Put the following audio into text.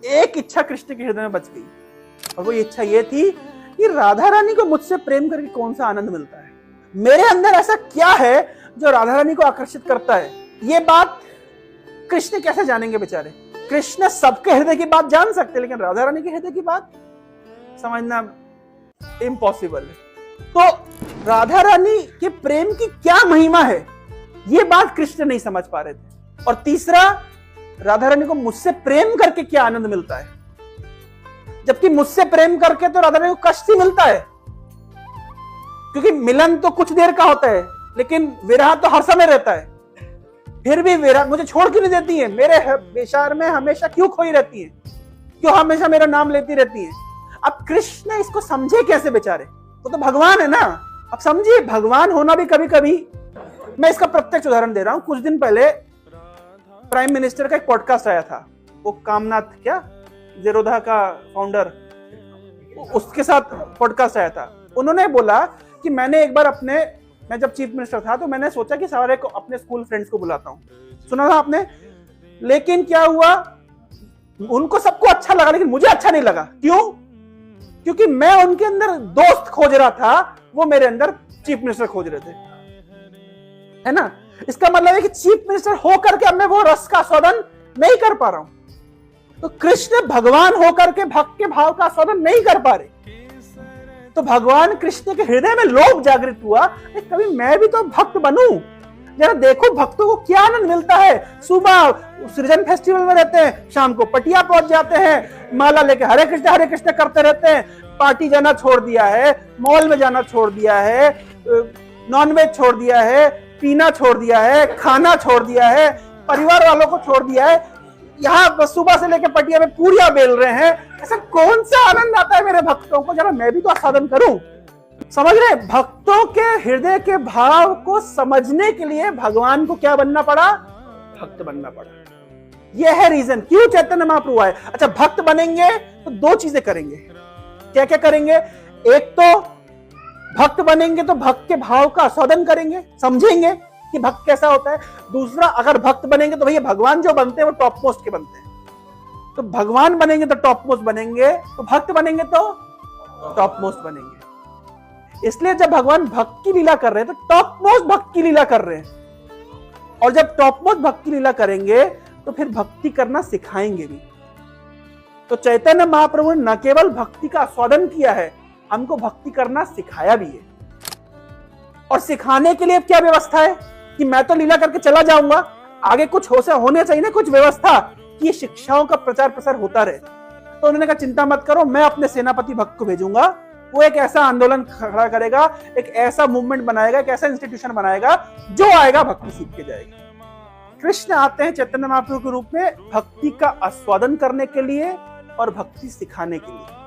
एक इच्छा कृष्ण के हृदय में बच गई, और वो इच्छा ये थी कि राधा रानी को मुझसे प्रेम करके कौन सा आनंद मिलता है, मेरे अंदर ऐसा क्या है जो राधा रानी को आकर्षित करता है। ये बात कृष्ण कैसे जानेंगे बेचारे। कृष्ण सबके हृदय की बात जान सकते हैं, लेकिन राधा रानी के हृदय की बात समझना इम्पॉसिबल है। तो राधा रानी के प्रेम की क्या महिमा है, ये बात कृष्ण नहीं समझ पा रहे थे। और तीसरा, राधा रानी को मुझसे प्रेम करके क्या आनंद मिलता है, जबकि मुझसे प्रेम करके तो राधा रानी को कष्ट ही मिलता है, क्योंकि मिलन तो कुछ देर का होता है, लेकिन विरह तो हर समय रहता है। फिर भी विरह मुझे छोड़ क्यों नहीं देती है, मेरे विचार में हमेशा क्यों खोई रहती है, क्यों हमेशा मेरा नाम लेती रहती है। अब कृष्ण इसको समझे कैसे बेचारे, वो तो भगवान है ना। अब समझिए, भगवान होना भी कभी कभी, मैं इसका प्रत्यक्ष उदाहरण दे रहा हूं। कुछ दिन पहले प्राइम मिनिस्टर का एक पॉडकास्ट आया था, वो कामनाथ क्या जेरोधा का फाउंडर, उसके साथ पॉडकास्ट आया था। उन्होंने बोला कि मैंने एक बार मैं जब चीफ मिनिस्टर था तो मैंने सोचा कि सारे को अपने स्कूल फ्रेंड्स को बुलाता हूं, सुना था आपने। लेकिन क्या हुआ, उनको सबको अच्छा लगा लेकिन मुझे अच्छा नहीं लगा। क्यों? क्योंकि मैं उनके अंदर दोस्त खोज रहा था, वो मेरे अंदर चीफ मिनिस्टर खोज रहे थे, है ना। इसका मतलब है कि चीफ मिनिस्टर होकर के अब मैं वो रस का आस्वादन नहीं कर पा रहा हूं। तो कृष्ण भगवान होकर के भक्त के भाव का आस्वादन नहीं कर पा रहे। तो भगवान कृष्ण के हृदय में लोभ जागृत हुआ, कभी मैं भी तो भक्त बनूं, जरा देखो भक्तों को क्या आनंद मिलता है। सुबह सृजन फेस्टिवल में रहते हैं, शाम को पटिया पहुंच जाते हैं, माला लेके हरे कृष्ण करते रहते हैं, पार्टी जाना छोड़ दिया है, मॉल में जाना छोड़ दिया है, नॉनवेज छोड़ दिया है, पीना छोड़ दिया है, खाना छोड़ दिया है, परिवार वालों को छोड़ दिया है, यहाँ सुबह से लेकर पटिया में पूरियां बेल रहे हैं। ऐसा कौन सा आनंद आता है मेरे भक्तों को, जरा मैं भी तो आस्वादन करूं। समझ रहे, भक्तों के हृदय के भाव को समझने के लिए भगवान को क्या बनना पड़ा, भक्त बनना पड़ा। यह है रीजन क्यों चैतन्य महाप्रभु आए। अच्छा, भक्त बनेंगे तो दो चीजें करेंगे। क्या क्या करेंगे? एक तो भक्त बनेंगे तो भक्त के भाव का आस्वादन करेंगे, समझेंगे कि भक्त कैसा होता है। दूसरा, अगर भक्त बनेंगे तो भैया भगवान जो बनते हैं वो टॉप मोस्ट के बनते हैं। तो भगवान बनेंगे तो टॉप मोस्ट बनेंगे, तो भक्त बनेंगे तो टॉप मोस्ट बनेंगे। इसलिए जब भगवान भक्त की लीला कर रहे हैं तो टॉप मोस्ट भक्त की लीला कर रहे हैं, और जब टॉप मोस्ट भक्त की लीला करेंगे तो फिर भक्ति करना सिखाएंगे भी। तो चैतन्य महाप्रभु ने न केवल भक्ति का आस्वादन किया है, हमको भक्ति करना सिखाया भी है। और सिखाने के लिए क्या व्यवस्था है कि मैं तो लीला करके चला जाऊंगा, आगे कुछ होने चाहिए ना, कुछ व्यवस्था कि ये शिक्षाओं का प्रचार प्रसार होता रहे। तो उन्होंने कहा चिंता मत करो, मैं अपने सेनापति भक्त को भेजूंगा, वो एक ऐसा आंदोलन खड़ा करेगा, एक ऐसा मूवमेंट बनाएगा, एक ऐसा इंस्टीट्यूशन बनाएगा, जो आएगा भक्ति सीख के जाएगा। कृष्ण आते हैं चैतन्य महाप्रभु के रूप में भक्ति का आस्वादन करने के लिए और भक्ति सिखाने के लिए।